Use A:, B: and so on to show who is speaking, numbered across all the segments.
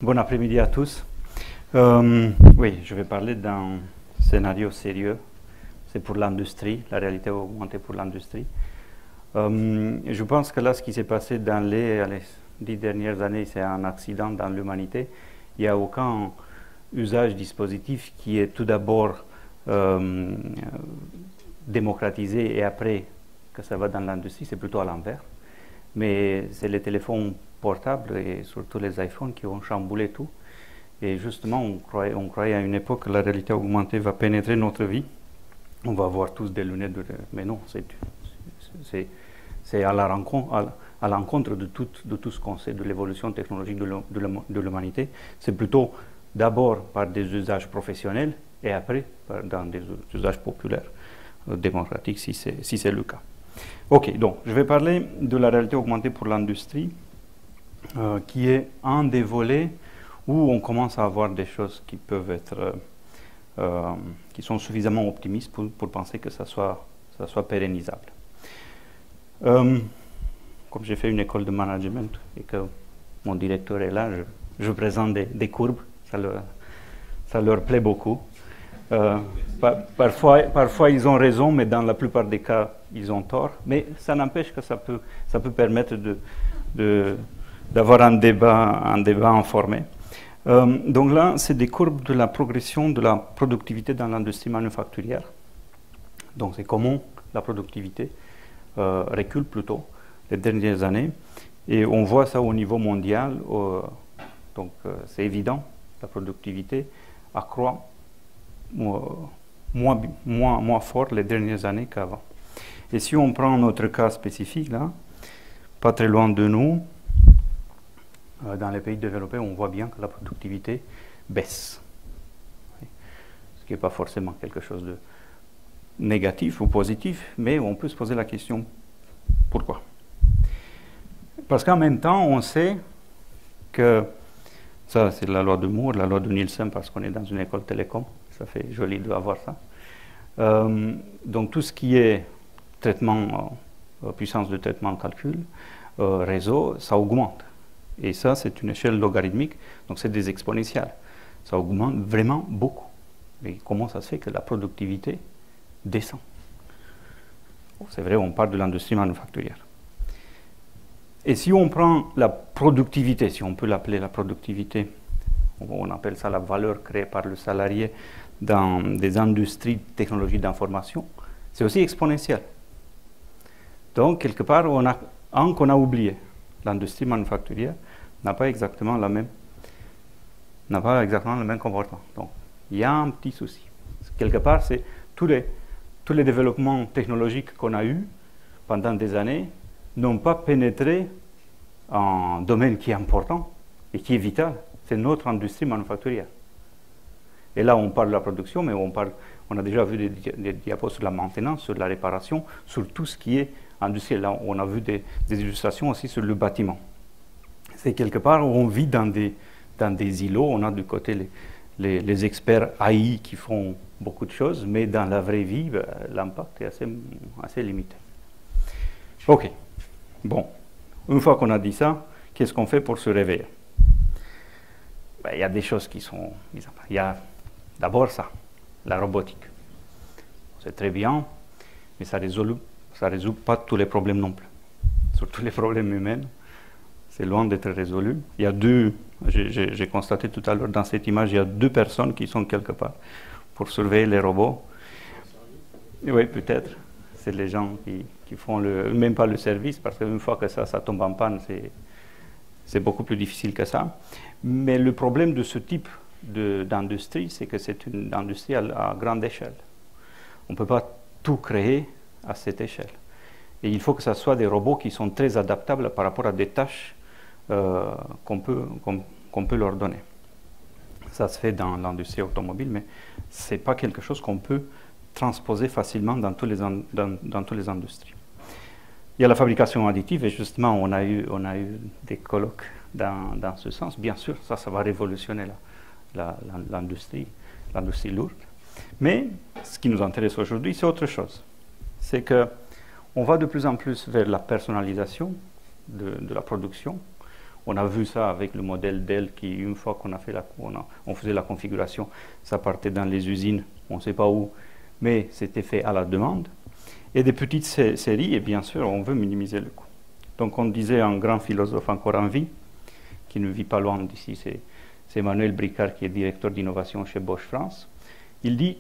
A: Bon après-midi à tous. Oui, je vais parler d'un scénario sérieux. C'est pour l'industrie, la réalité augmentée pour l'industrie. Je pense que là, ce qui s'est passé dans les 10 dernières années, c'est un accident dans l'humanité. Il n'y a aucun usage dispositif qui est tout d'abord démocratisé et après que ça va dans l'industrie, c'est plutôt à l'envers. Mais c'est les téléphones portables et surtout les iPhones qui ont chamboulé tout. Et justement, on croyait à une époque que la réalité augmentée va pénétrer notre vie. On va avoir tous des lunettes, mais non, c'est à l'encontre de tout ce qu'on sait de l'évolution technologique de l'humanité. C'est plutôt d'abord par des usages professionnels et après dans des usages populaires, démocratiques si c'est le cas. Ok, donc je vais parler de la réalité augmentée pour l'industrie, qui est un des volets où on commence à avoir des choses qui peuvent être, qui sont suffisamment optimistes pour penser que ça soit pérennisable. Comme j'ai fait une école de management et que mon directeur est là, je présente des courbes, ça leur plaît beaucoup. Parfois ils ont raison, mais dans la plupart des cas, ils ont tort. Mais ça n'empêche que ça peut permettre d'avoir un débat informé. Donc là, c'est des courbes de la progression de la productivité dans l'industrie manufacturière. Donc c'est comment la productivité recule plutôt les dernières années. Et on voit ça au niveau mondial. Donc c'est évident, la productivité accroît moins fort les dernières années qu'avant. Et si on prend notre cas spécifique, là, pas très loin de nous, dans les pays développés, on voit bien que la productivité baisse. Ce qui n'est pas forcément quelque chose de négatif ou positif, mais on peut se poser la question pourquoi. Parce qu'en même temps, on sait que, ça c'est la loi de Moore, la loi de Nielsen, parce qu'on est dans une école télécom, ça fait joli de avoir ça. Donc tout ce qui est traitement, puissance de traitement, calcul, réseau, ça augmente. Et ça, c'est une échelle logarithmique, donc c'est des exponentielles. Ça augmente vraiment beaucoup. Et comment ça se fait que la productivité descend? C'est vrai, on parle de l'industrie manufacturière. Et si on prend la productivité, si on peut l'appeler la productivité, on appelle ça la valeur créée par le salarié dans des industries de technologie d'information, c'est aussi exponentiel. Donc, quelque part, on a oublié. L'industrie manufacturière n'a pas exactement le même comportement. Donc, il y a un petit souci. Quelque part, c'est tous les développements technologiques qu'on a eus pendant des années n'ont pas pénétré en un domaine qui est important et qui est vital. C'est notre industrie manufacturière. Et là, on parle de la production, mais on a déjà vu des diapos sur la maintenance, sur la réparation, sur tout ce qui est industriel. Là, on a vu des illustrations aussi sur le bâtiment. C'est quelque part où on vit dans des îlots. On a du côté les experts AI qui font beaucoup de choses, mais dans la vraie vie, l'impact est assez limité. Ok. Bon. Une fois qu'on a dit ça, qu'est-ce qu'on fait pour se réveiller? Il y a des choses qui sont mises en place. Il y a d'abord ça, la robotique. C'est très bien, mais ça résout pas tous les problèmes non plus. Surtout les problèmes humains, c'est loin d'être résolu. Il y a j'ai constaté tout à l'heure dans cette image, il y a 2 personnes qui sont quelque part pour surveiller les robots. Oui, peut-être. C'est les gens qui font même pas le service, parce qu'une fois que ça tombe en panne, c'est beaucoup plus difficile que ça. Mais le problème de ce type d'industrie, c'est que c'est une industrie à grande échelle. On ne peut pas tout créer à cette échelle. Et il faut que ce soit des robots qui sont très adaptables par rapport à des tâches qu'on peut leur donner. Ça se fait dans l'industrie automobile, mais ce n'est pas quelque chose qu'on peut transposer facilement dans toutes les industries. Il y a la fabrication additive, et justement, on a eu des colloques dans ce sens. Bien sûr, ça va révolutionner l'industrie lourde. Mais ce qui nous intéresse aujourd'hui, c'est autre chose. C'est qu'on va de plus en plus vers la personnalisation de la production. On a vu ça avec le modèle Dell qui, une fois qu'on a fait on faisait la configuration, ça partait dans les usines, on ne sait pas où, mais c'était fait à la demande. Et des petites séries, et bien sûr, on veut minimiser le coût. Donc on disait un grand philosophe encore en vie, qui ne vit pas loin d'ici, c'est Emmanuel Bricard, qui est directeur d'innovation chez Bosch France. Il dit,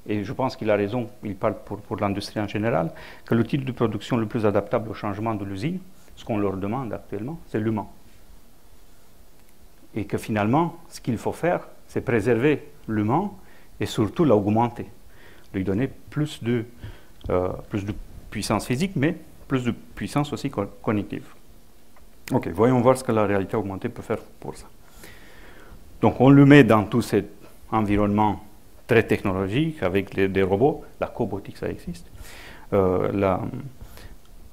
A: et je pense qu'il a raison, il parle pour l'industrie en général, que le type de production le plus adaptable au changement de l'usine, ce qu'on leur demande actuellement, c'est l'humain. Et que finalement, ce qu'il faut faire, c'est préserver l'humain et surtout l'augmenter, lui donner plus de puissance physique, mais plus de puissance aussi cognitive. Ok, voyons voir ce que la réalité augmentée peut faire pour ça. Donc on le met dans tout cet environnement très technologique avec des robots, la cobotique ça existe,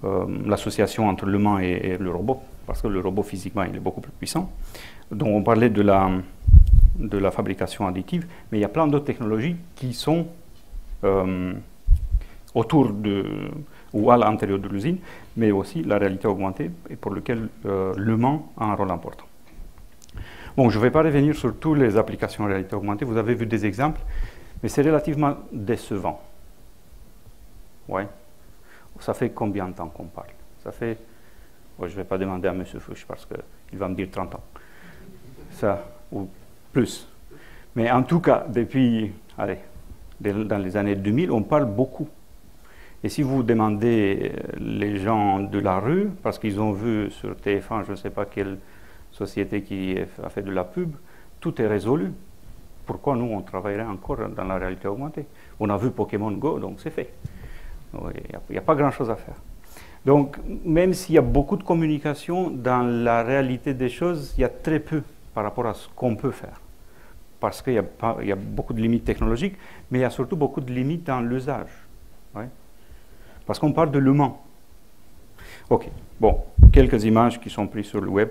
A: l'association entre l'humain et le robot, parce que le robot physiquement il est beaucoup plus puissant. Donc on parlait de la fabrication additive, mais il y a plein d'autres technologies qui sont autour ou à l'intérieur de l'usine, mais aussi la réalité augmentée, et pour lequel l'humain a un rôle important. Bon, je ne vais pas revenir sur toutes les applications en réalité augmentée, vous avez vu des exemples, mais c'est relativement décevant. Ouais. Ça fait combien de temps qu'on parle? Ça fait, je ne vais pas demander à M. Fuchs parce qu'il va me dire 30 ans. Ça, ou plus. Mais en tout cas, depuis, allez, dans les années 2000, on parle beaucoup. Et si vous demandez les gens de la rue, parce qu'ils ont vu sur TF1, je ne sais pas quelle société qui a fait de la pub, tout est résolu. Pourquoi nous, on travaillerait encore dans la réalité augmentée? On a vu Pokémon Go, donc c'est fait. Il n'y a pas grand-chose à faire. Donc, même s'il y a beaucoup de communication, dans la réalité des choses, il y a très peu par rapport à ce qu'on peut faire. Parce qu'il y a beaucoup de limites technologiques, mais il y a surtout beaucoup de limites dans l'usage. Ouais. Parce qu'on parle de l'humain. Ok, bon, quelques images qui sont prises sur le web.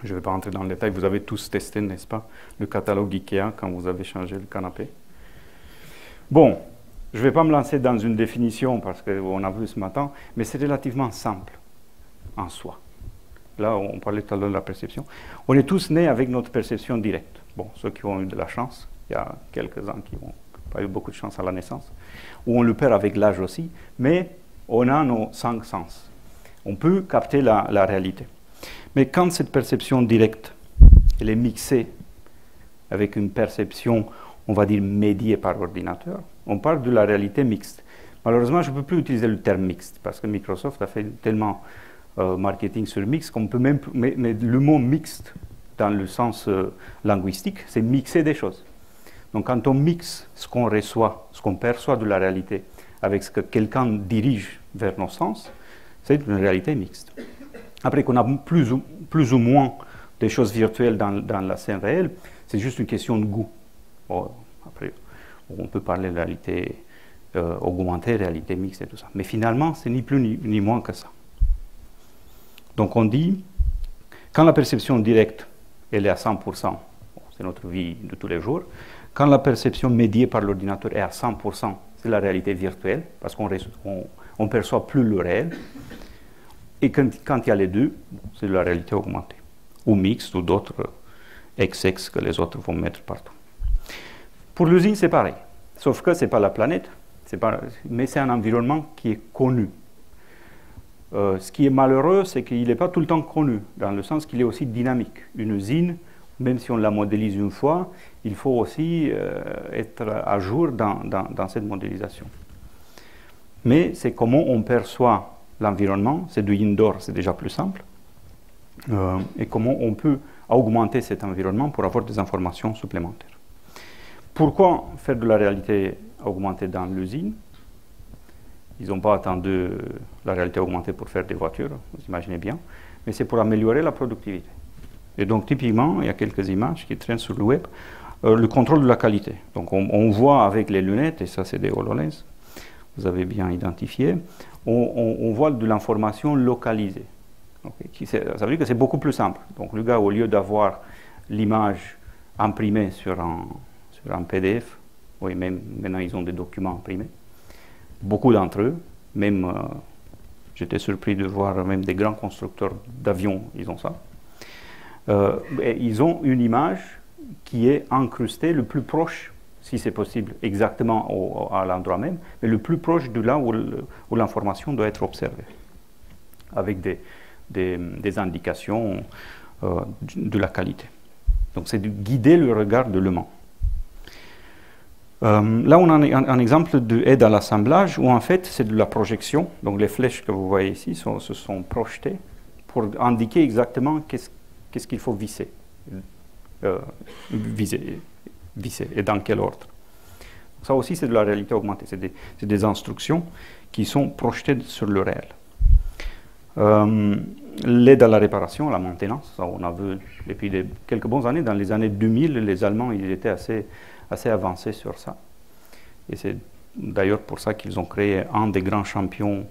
A: Je ne vais pas entrer dans le détail, vous avez tous testé, n'est-ce pas, le catalogue IKEA quand vous avez changé le canapé. Bon, je ne vais pas me lancer dans une définition parce qu'on a vu ce matin, mais c'est relativement simple en soi. Là, on parlait tout à l'heure de la perception. On est tous nés avec notre perception directe. Bon, ceux qui ont eu de la chance, il y a quelques-uns qui n'ont pas eu beaucoup de chance à la naissance, ou on le perd avec l'âge aussi, mais on a nos 5 sens. On peut capter la réalité. Mais quand cette perception directe, elle est mixée avec une perception, on va dire, médiée par l'ordinateur, on parle de la réalité mixte. Malheureusement, je ne peux plus utiliser le terme mixte, parce que Microsoft a fait tellement marketing sur mixte qu'on peut même... Mais le mot mixte, dans le sens linguistique, c'est mixer des choses. Donc quand on mixe ce qu'on reçoit, ce qu'on perçoit de la réalité, avec ce que quelqu'un dirige vers nos sens, c'est une réalité mixte. Après qu'on a plus ou moins des choses virtuelles dans la scène réelle, c'est juste une question de goût. Bon, après, on peut parler de réalité augmentée, réalité mixte et tout ça. Mais finalement, c'est ni plus ni moins que ça. Donc on dit, quand la perception directe, elle est à 100%, bon, c'est notre vie de tous les jours, quand la perception médiée par l'ordinateur est à 100%, c'est la réalité virtuelle, parce qu'on ne perçoit plus le réel. Et quand il y a les deux, c'est la réalité augmentée, ou mixte, ou d'autres XX que les autres vont mettre partout. Pour l'usine, c'est pareil, sauf que ce n'est pas la planète, mais c'est un environnement qui est connu. Ce qui est malheureux, c'est qu'il n'est pas tout le temps connu, dans le sens qu'il est aussi dynamique. Une usine, même si on la modélise une fois, il faut aussi être à jour dans cette modélisation. Mais c'est comment on perçoit l'environnement, c'est du indoor, c'est déjà plus simple, et comment on peut augmenter cet environnement pour avoir des informations supplémentaires. Pourquoi faire de la réalité augmentée dans l'usine? Ils n'ont pas attendu la réalité augmentée pour faire des voitures, vous imaginez bien, mais c'est pour améliorer la productivité. Et donc typiquement, il y a quelques images qui traînent sur le web, le contrôle de la qualité. Donc on voit avec les lunettes, et ça c'est des HoloLens, vous avez bien identifié, on voit de l'information localisée. Okay. Ça veut dire que c'est beaucoup plus simple. Donc le gars, au lieu d'avoir l'image imprimée sur un PDF, oui, même maintenant ils ont des documents imprimés, beaucoup d'entre eux, même j'étais surpris de voir même des grands constructeurs d'avions, ils ont ça. Et ils ont une image qui est incrustée le plus proche, si c'est possible, exactement à l'endroit même, mais le plus proche de là où l'information doit être observée, avec des indications de la qualité. Donc c'est de guider le regard de l'aimant. Là, on a un exemple d'aide à l'assemblage où en fait c'est de la projection. Donc les flèches que vous voyez ici se sont projetées pour indiquer exactement qu'est-ce qu'il faut viser et dans quel ordre. Ça aussi c'est de la réalité augmentée, c'est des instructions qui sont projetées sur le réel. L'aide à la réparation, à la maintenance, ça on a vu depuis quelques bonnes années, dans les années 2000, les Allemands ils étaient assez avancés sur ça. Et c'est d'ailleurs pour ça qu'ils ont créé un des grands champions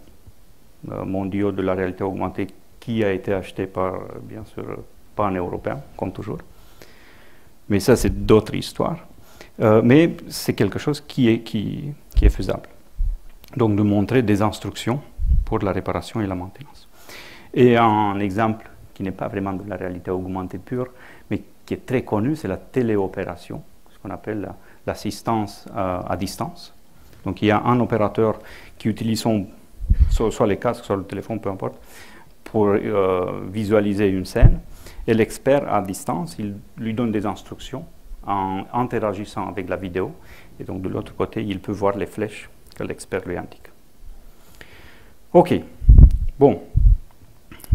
A: mondiaux de la réalité augmentée qui a été acheté par, bien sûr, pas un Européen, comme toujours. Mais ça, c'est d'autres histoires. Mais c'est quelque chose qui est faisable. Donc de montrer des instructions pour la réparation et la maintenance. Et un exemple qui n'est pas vraiment de la réalité augmentée pure, mais qui est très connu, c'est la téléopération, ce qu'on appelle l'assistance à distance. Donc il y a un opérateur qui utilise soit les casques, soit le téléphone, peu importe, pour visualiser une scène. Et l'expert à distance, il lui donne des instructions en interagissant avec la vidéo. Et donc de l'autre côté, il peut voir les flèches que l'expert lui indique. Ok, bon,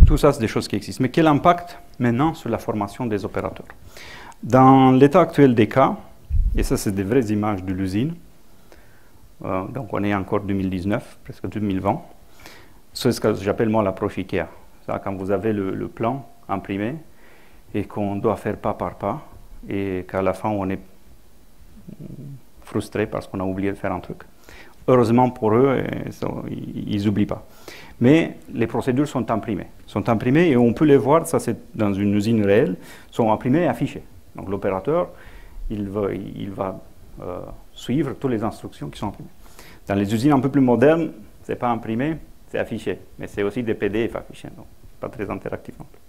A: tout ça c'est des choses qui existent. Mais quel impact maintenant sur la formation des opérateurs? Dans l'état actuel des cas, et ça c'est des vraies images de l'usine, donc on est encore 2019, presque 2020, c'est ce que j'appelle moi l'approche IKEA. Quand vous avez le plan imprimé et qu'on doit faire pas par pas et qu'à la fin on est frustré parce qu'on a oublié de faire un truc. Heureusement pour eux, ils n'oublient pas. Mais les procédures sont imprimées et on peut les voir, ça c'est dans une usine réelle, sont imprimées et affichées. Donc l'opérateur, il va suivre toutes les instructions qui sont imprimées. Dans les usines un peu plus modernes, ce n'est pas imprimé, c'est affiché, mais c'est aussi des PDF affichés, donc pas très interactif non plus.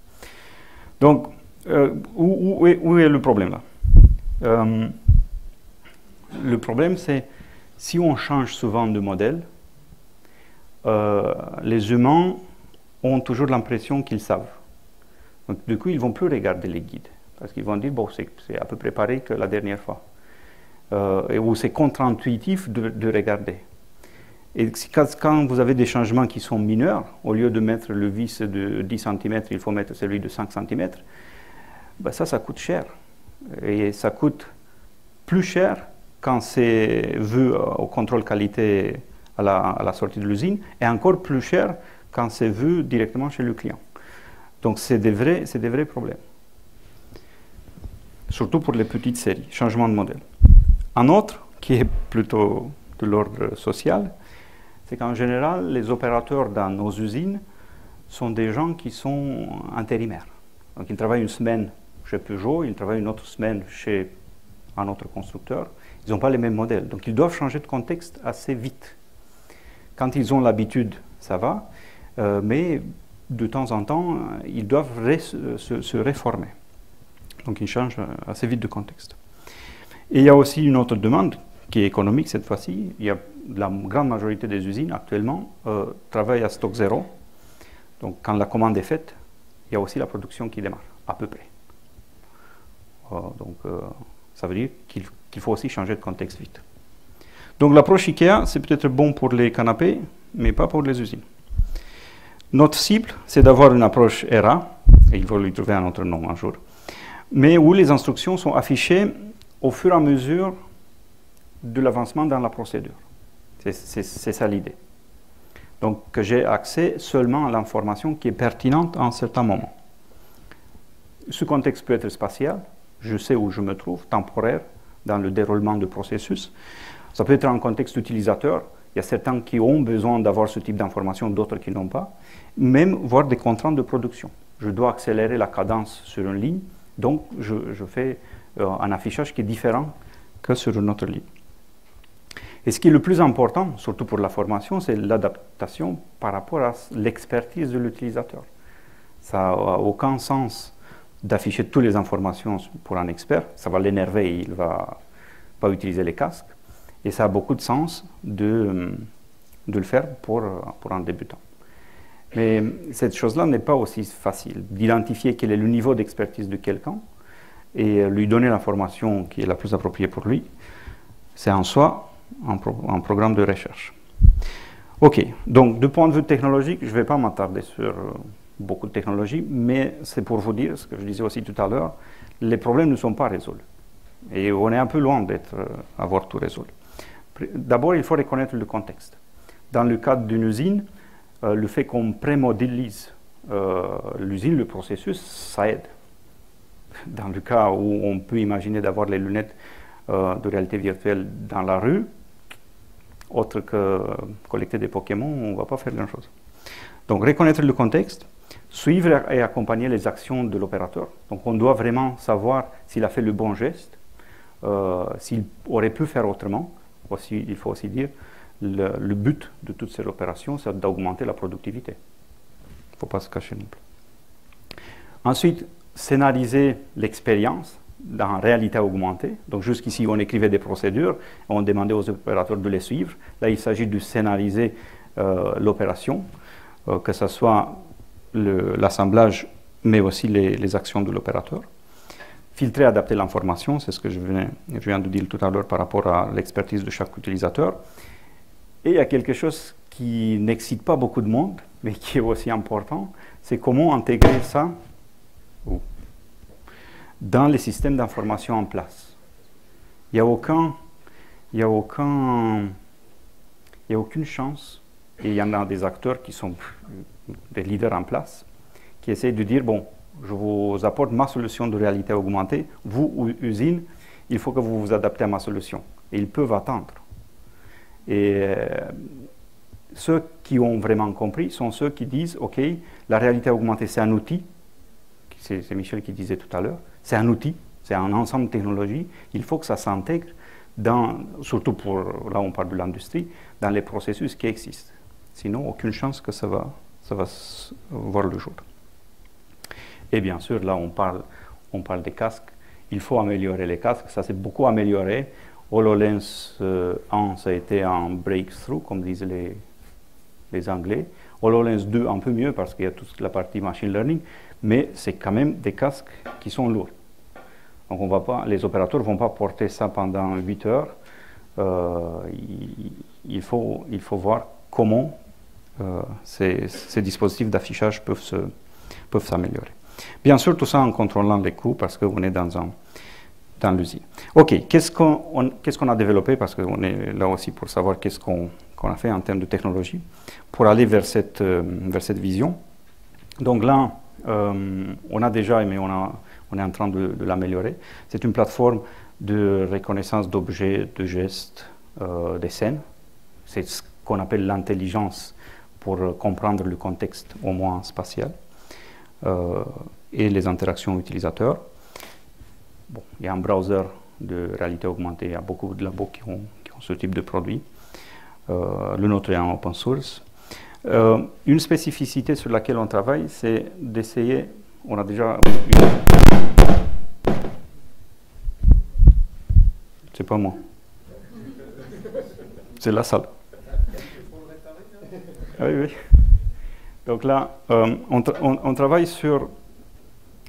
A: Donc, où est le problème là? Le problème c'est, si on change souvent de modèle, les humains ont toujours l'impression qu'ils savent. Donc, du coup, ils ne vont plus regarder les guides, parce qu'ils vont dire, bon, c'est à peu près pareil que la dernière fois. Ou c'est contre-intuitif de regarder. Et quand vous avez des changements qui sont mineurs, au lieu de mettre le vis de 10 cm, il faut mettre celui de 5 cm, ben ça coûte cher. Et ça coûte plus cher quand c'est vu au contrôle qualité à la sortie de l'usine, et encore plus cher quand c'est vu directement chez le client. Donc c'est des vrais problèmes. Surtout pour les petites séries, changement de modèle. Un autre, qui est plutôt de l'ordre social, c'est qu'en général, les opérateurs dans nos usines sont des gens qui sont intérimaires. Donc ils travaillent une semaine chez Peugeot, ils travaillent une autre semaine chez un autre constructeur. Ils n'ont pas les mêmes modèles, donc ils doivent changer de contexte assez vite. Quand ils ont l'habitude, ça va, mais de temps en temps, ils doivent se réformer. Donc ils changent assez vite de contexte. Et il y a aussi une autre demande, qui est économique cette fois-ci. La grande majorité des usines actuellement travaillent à stock zéro. Donc quand la commande est faite, il y a aussi la production qui démarre, à peu près. Ça veut dire qu'il faut aussi changer de contexte vite. Donc l'approche IKEA, c'est peut-être bon pour les canapés, mais pas pour les usines. Notre cible, c'est d'avoir une approche ERA, et il faut lui trouver un autre nom un jour, mais où les instructions sont affichées au fur et à mesure de l'avancement dans la procédure. C'est ça l'idée. Donc que j'ai accès seulement à l'information qui est pertinente à un certain moment. Ce contexte peut être spatial, je sais où je me trouve, temporaire, dans le déroulement du processus. Ça peut être un contexte utilisateur, il y a certains qui ont besoin d'avoir ce type d'information, d'autres qui n'ont pas, même voire des contraintes de production. Je dois accélérer la cadence sur une ligne, donc je fais un affichage qui est différent que sur une autre ligne. Et ce qui est le plus important, surtout pour la formation, c'est l'adaptation par rapport à l'expertise de l'utilisateur. Ça n'a aucun sens d'afficher toutes les informations pour un expert. Ça va l'énerver et il ne va pas utiliser les casques. Et ça a beaucoup de sens de le faire pour un débutant. Mais cette chose-là n'est pas aussi facile. D'identifier quel est le niveau d'expertise de quelqu'un et lui donner l'information qui est la plus appropriée pour lui, c'est en soi un programme de recherche. Ok, donc du point de vue technologique, je ne vais pas m'attarder sur beaucoup de technologies, mais c'est pour vous dire, ce que je disais aussi tout à l'heure, les problèmes ne sont pas résolus. Et on est un peu loin d'avoir tout résolu. D'abord, il faut reconnaître le contexte. Dans le cadre d'une usine, le fait qu'on prémodélise l'usine, le processus, ça aide. Dans le cas où on peut imaginer d'avoir les lunettes de réalité virtuelle dans la rue, autre que collecter des Pokémon, on ne va pas faire grand-chose. Donc, reconnaître le contexte, suivre et accompagner les actions de l'opérateur. Donc, on doit vraiment savoir s'il a fait le bon geste, s'il aurait pu faire autrement. Aussi, il faut aussi dire, le but de toutes ces opérations, c'est d'augmenter la productivité. Il ne faut pas se cacher non plus. Ensuite, scénariser l'expérience dans réalité augmentée. Donc jusqu'ici, on écrivait des procédures, on demandait aux opérateurs de les suivre. Là, il s'agit de scénariser l'opération, que ce soit l'assemblage, mais aussi les actions de l'opérateur. Filtrer et adapter l'information, c'est ce que je viens de dire tout à l'heure par rapport à l'expertise de chaque utilisateur. Et il y a quelque chose qui n'excite pas beaucoup de monde, mais qui est aussi important, c'est comment intégrer ça dans les systèmes d'information en place. Il n'y a aucune chance, et il y en a des acteurs qui sont des leaders en place, qui essayent de dire, bon, je vous apporte ma solution de réalité augmentée, vous, usine, il faut que vous vous adaptez à ma solution. Et ils peuvent attendre. Et ceux qui ont vraiment compris sont ceux qui disent, OK, la réalité augmentée, c'est un outil, c'est Michel qui disait tout à l'heure, c'est un outil, c'est un ensemble de technologies, il faut que ça s'intègre, surtout pour, là on parle de l'industrie, dans les processus qui existent. Sinon, aucune chance que ça va voir le jour. Et bien sûr, là on parle des casques, il faut améliorer les casques, ça s'est beaucoup amélioré. HoloLens 1, ça a été un breakthrough, comme disent les Anglais. HoloLens 2, un peu mieux parce qu'il y a toute la partie machine learning, mais c'est quand même des casques qui sont lourds. Donc les opérateurs ne vont pas porter ça pendant 8 heures. Il faut voir comment ces dispositifs d'affichage peuvent s'améliorer. Bien sûr, tout ça en contrôlant les coûts parce qu'on est dans l'usine. OK, qu'est-ce qu'on a développé, parce qu'on est là aussi pour savoir qu'est-ce qu'on a fait en termes de technologie, pour aller vers cette vision. Donc là, on a déjà, mais on est en train de l'améliorer. C'est une plateforme de reconnaissance d'objets, de gestes, des scènes. C'est ce qu'on appelle l'intelligence pour comprendre le contexte, au moins spatial, et les interactions utilisateurs. Bon, il y a un browser de réalité augmentée, il y a beaucoup de labos qui ont ce type de produit. Le nôtre est en open source. Une spécificité sur laquelle on travaille, c'est d'essayer, on a déjà c'est pas moi, c'est la salle. Oui. Donc là, on travaille sur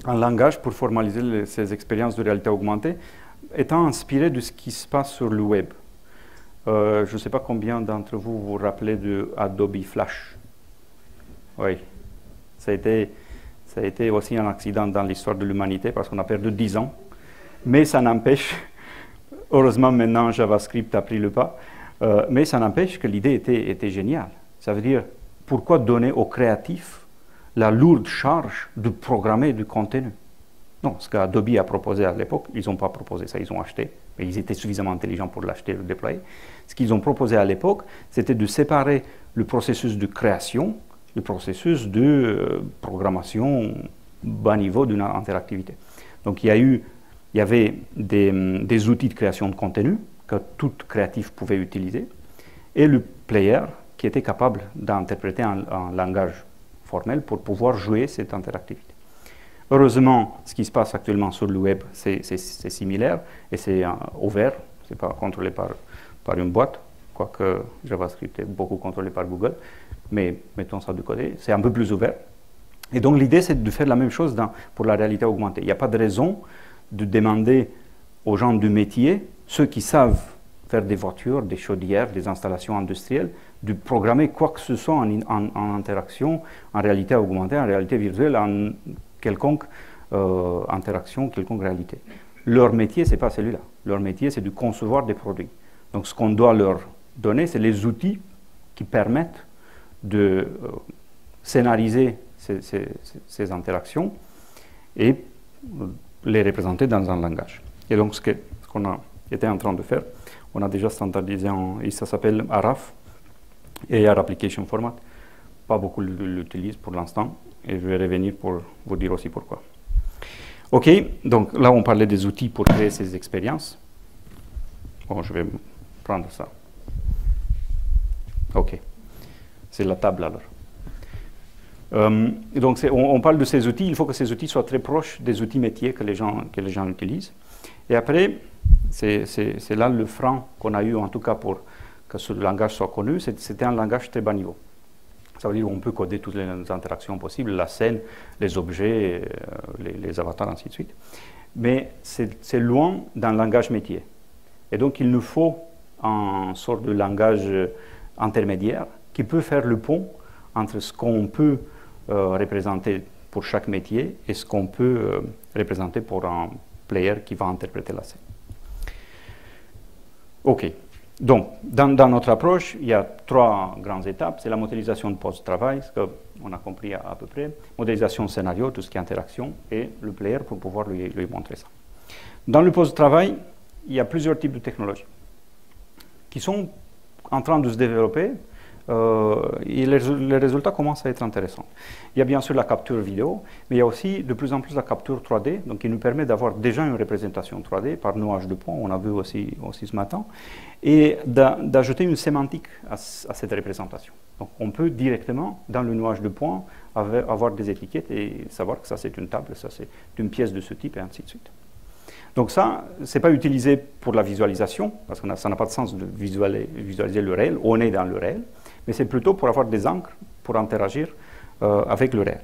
A: un langage pour formaliser ces expériences de réalité augmentée, étant inspiré de ce qui se passe sur le web. Je ne sais pas combien d'entre vous vous rappelez de Adobe Flash. Oui, ça a été aussi un accident dans l'histoire de l'humanité parce qu'on a perdu 10 ans. Mais ça n'empêche, heureusement maintenant JavaScript a pris le pas, mais ça n'empêche que l'idée était géniale. Ça veut dire, pourquoi donner aux créatifs la lourde charge de programmer du contenu? Non, ce qu'Adobe a proposé à l'époque, ils n'ont pas proposé ça, ils ont acheté, mais ils étaient suffisamment intelligents pour l'acheter et le déployer. Ce qu'ils ont proposé à l'époque, c'était de séparer le processus de création, le processus de programmation bas niveau d'une interactivité. Donc il y avait des outils de création de contenu que tout créatif pouvait utiliser, et le player qui était capable d'interpréter un langage formel pour pouvoir jouer cette interactivité. Heureusement, ce qui se passe actuellement sur le web, c'est similaire et c'est ouvert, ce n'est pas contrôlé par une boîte, quoique JavaScript est beaucoup contrôlé par Google, mais mettons ça de côté, c'est un peu plus ouvert. Et donc l'idée, c'est de faire la même chose pour la réalité augmentée. Il n'y a pas de raison de demander aux gens du métier, ceux qui savent faire des voitures, des chaudières, des installations industrielles, de programmer quoi que ce soit en interaction, en réalité augmentée, en réalité virtuelle, en quelconque interaction, quelconque réalité. Leur métier, ce n'est pas celui-là. Leur métier, c'est de concevoir des produits. Donc ce qu'on doit leur donner, c'est les outils qui permettent de scénariser ces interactions et les représenter dans un langage. Et donc ce qu'on était en train de faire, on a déjà standardisé, et ça s'appelle ARAF, AR Application Format. Pas beaucoup l'utilisent pour l'instant, et je vais revenir pour vous dire aussi pourquoi. OK, donc là on parlait des outils pour créer ces expériences. Bon, je vais prendre ça. OK, c'est la table alors. Donc on parle de ces outils, il faut que ces outils soient très proches des outils métiers que les gens utilisent. Et après, c'est là le frein qu'on a eu, en tout cas pour que ce langage soit connu, c'était un langage très bas niveau. Ça veut dire qu'on peut coder toutes les interactions possibles, la scène, les objets, les avatars, ainsi de suite. Mais c'est loin d'un langage métier. Et donc il nous faut un sort de langage intermédiaire qui peut faire le pont entre ce qu'on peut représenter pour chaque métier et ce qu'on peut représenter pour un player qui va interpréter la scène. OK. Donc, dans notre approche, il y a 3 grandes étapes. C'est la modélisation de post-travail, ce qu'on a compris à peu près, modélisation scénario, tout ce qui est interaction, et le player pour pouvoir lui montrer ça. Dans le post-travail, il y a plusieurs types de technologies qui sont en train de se développer et les résultats commencent à être intéressants. Il y a bien sûr la capture vidéo, mais il y a aussi de plus en plus la capture 3D, donc qui nous permet d'avoir déjà une représentation 3D par nuage de points, on a vu aussi ce matin, et d'ajouter une sémantique à cette représentation. Donc on peut directement, dans le nuage de points, avoir des étiquettes et savoir que ça c'est une table, ça c'est une pièce de ce type, et ainsi de suite. Donc ça, ce n'est pas utilisé pour la visualisation, parce que ça n'a pas de sens de visualiser le réel, on est dans le réel, mais c'est plutôt pour avoir des encres, pour interagir avec le réel.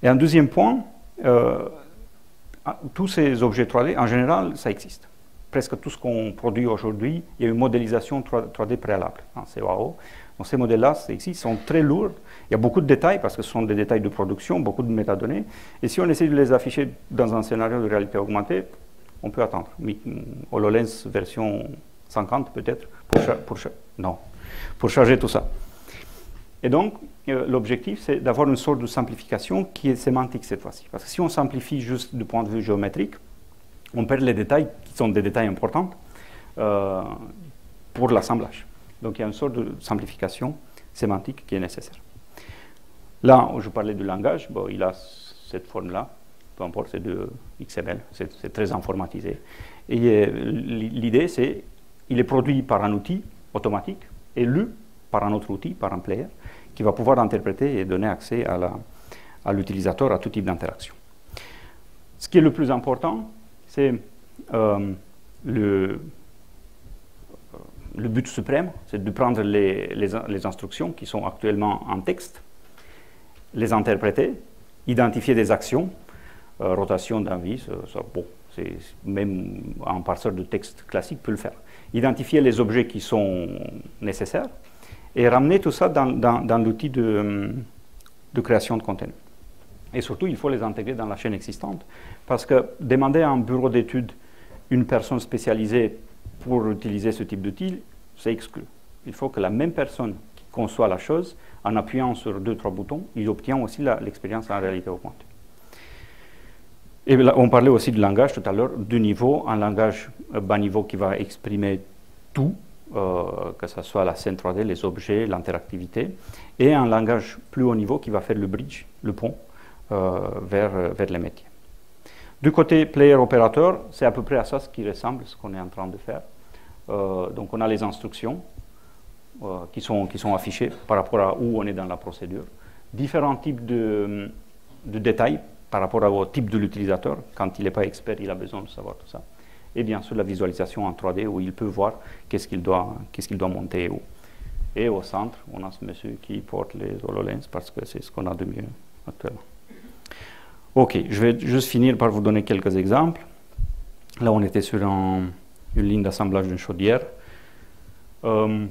A: Et un deuxième point, tous ces objets 3D, en général, ça existe. Presque tout ce qu'on produit aujourd'hui, il y a une modélisation 3D préalable, COAO. Donc ces modèles-là, ils sont très lourds, il y a beaucoup de détails, parce que ce sont des détails de production, beaucoup de métadonnées, et si on essaie de les afficher dans un scénario de réalité augmentée, on peut attendre. HoloLens version 50 peut-être, pour charger tout ça. Et donc, l'objectif, c'est d'avoir une sorte de simplification qui est sémantique cette fois-ci. Parce que si on simplifie juste du point de vue géométrique, on perd les détails, qui sont des détails importants, pour l'assemblage. Donc, il y a une sorte de simplification sémantique qui est nécessaire. Là, où je parlais du langage, bon, il a cette forme-là, peu importe, c'est de XML, c'est très informatisé. Et l'idée, c'est qu'il est produit par un outil automatique et lu par un autre outil, par un player, qui va pouvoir interpréter et donner accès à l'utilisateur à tout type d'interaction. Ce qui est le plus important, c'est le but suprême, c'est de prendre les instructions qui sont actuellement en texte, les interpréter, identifier des actions, rotation d'un vis, bon, même un parseur de texte classique peut le faire. Identifier les objets qui sont nécessaires et ramener tout ça dans l'outil de création de contenu. Et surtout, il faut les intégrer dans la chaîne existante, parce que demander à un bureau d'études une personne spécialisée pour utiliser ce type d'outil, c'est exclu. Il faut que la même personne qui conçoit la chose, en appuyant sur 2-3 boutons, il obtient aussi l'expérience en réalité augmentée. Et là, on parlait aussi du langage tout à l'heure, du niveau, un langage bas niveau qui va exprimer tout, que ce soit la scène 3D, les objets, l'interactivité, et un langage plus haut niveau qui va faire le bridge, le pont, vers les métiers. Du côté player-opérateur, c'est à peu près à ça ce qui ressemble à ce qu'on est en train de faire. Donc on a les instructions qui sont affichées par rapport à où on est dans la procédure. Différents types de détails par rapport au type de l'utilisateur. Quand il n'est pas expert, il a besoin de savoir tout ça. Et bien sûr, la visualisation en 3D où il peut voir qu'est-ce qu'il doit monter où. Et au centre, on a ce monsieur qui porte les HoloLens parce que c'est ce qu'on a de mieux actuellement. Ok, je vais juste finir par vous donner quelques exemples. Là, on était sur une ligne d'assemblage d'une chaudière.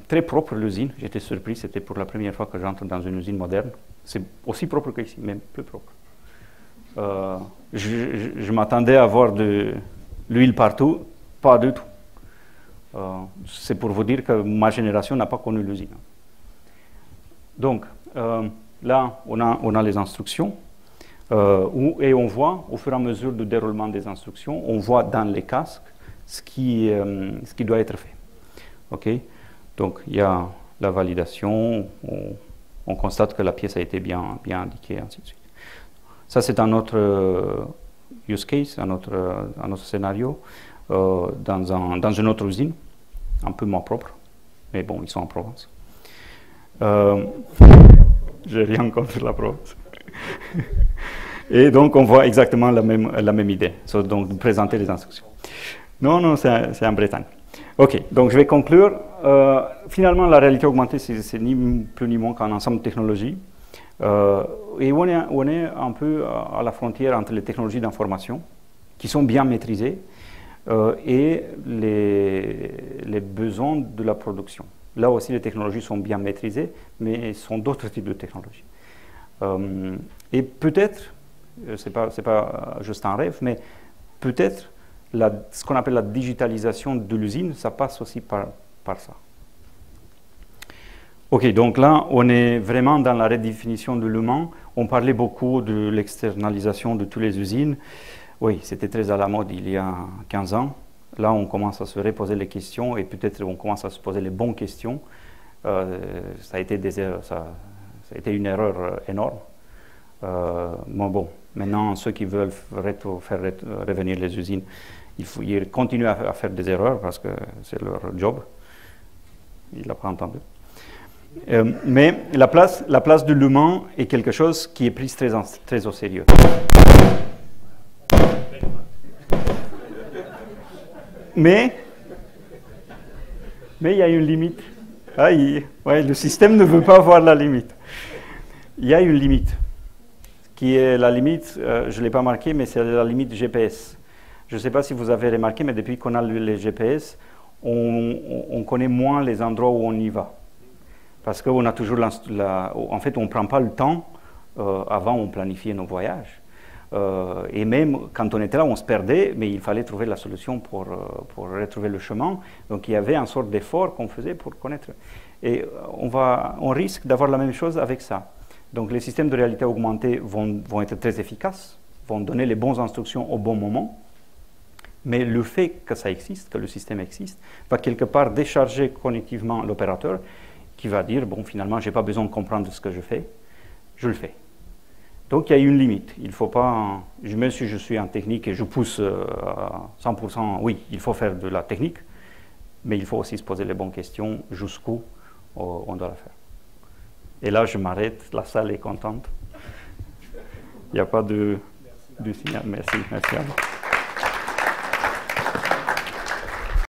A: Très propre l'usine, j'étais surpris, c'était pour la première fois que j'entre dans une usine moderne. C'est aussi propre qu'ici, même plus propre. Je m'attendais à voir de l'huile partout, pas du tout. C'est pour vous dire que ma génération n'a pas connu l'usine. Donc, là, on a les instructions, et on voit, au fur et à mesure du déroulement des instructions, on voit dans les casques ce qui doit être fait. Okay? Donc, il y a la validation, on constate que la pièce a été bien indiquée, ainsi de suite. Ça, c'est un autre use case, un autre scénario, dans une autre usine, un peu moins propre, mais bon, ils sont en Provence. J'ai rien contre la Provence. Et donc, on voit exactement la même idée, donc de présenter les instructions. Non, c'est en Bretagne. Ok, donc je vais conclure. Finalement, la réalité augmentée, c'est ni plus ni moins qu'un ensemble de technologies. Et on est un peu à la frontière entre les technologies d'information, qui sont bien maîtrisées, et les besoins de la production. Là aussi, les technologies sont bien maîtrisées, mais ce sont d'autres types de technologies. Et peut-être, c'est pas juste un rêve, mais peut-être ce qu'on appelle la digitalisation de l'usine, ça passe aussi par ça. Ok, donc là, on est vraiment dans la redéfinition de l'humain. On parlait beaucoup de l'externalisation de toutes les usines. Oui, c'était très à la mode il y a 15 ans. Là, on commence à se reposer les questions et peut-être on commence à se poser les bonnes questions. Ça a été une erreur énorme. Mais bon, maintenant, ceux qui veulent faire revenir les usines, ils continuent à faire des erreurs parce que c'est leur job. Il ne l'a pas entendu. Mais la place de l'humain est quelque chose qui est pris très au sérieux. Mais il y a une limite. Le système ne veut pas voir la limite. Il y a une limite, qui est la limite, je ne l'ai pas marqué, mais c'est la limite GPS. Je ne sais pas si vous avez remarqué, mais depuis qu'on a les GPS, on connaît moins les endroits où on y va. Parce qu'on a toujours en fait, on ne prend pas le temps, avant on planifiait nos voyages. Et même quand on était là, on se perdait, mais il fallait trouver la solution pour retrouver le chemin. Donc il y avait une sorte d'effort qu'on faisait pour connaître. Et on risque d'avoir la même chose avec ça. Donc les systèmes de réalité augmentée vont être très efficaces, vont donner les bonnes instructions au bon moment. Mais le fait que ça existe, que le système existe, va quelque part décharger cognitivement l'opérateur qui va dire, bon, finalement, je n'ai pas besoin de comprendre ce que je fais, je le fais. Donc, il y a une limite. Il ne faut pas, même si je suis en technique et je pousse à 100%, oui, il faut faire de la technique, mais il faut aussi se poser les bonnes questions, jusqu'où on doit la faire. Et là, je m'arrête, la salle est contente. Il n'y a pas de signal. Merci à vous.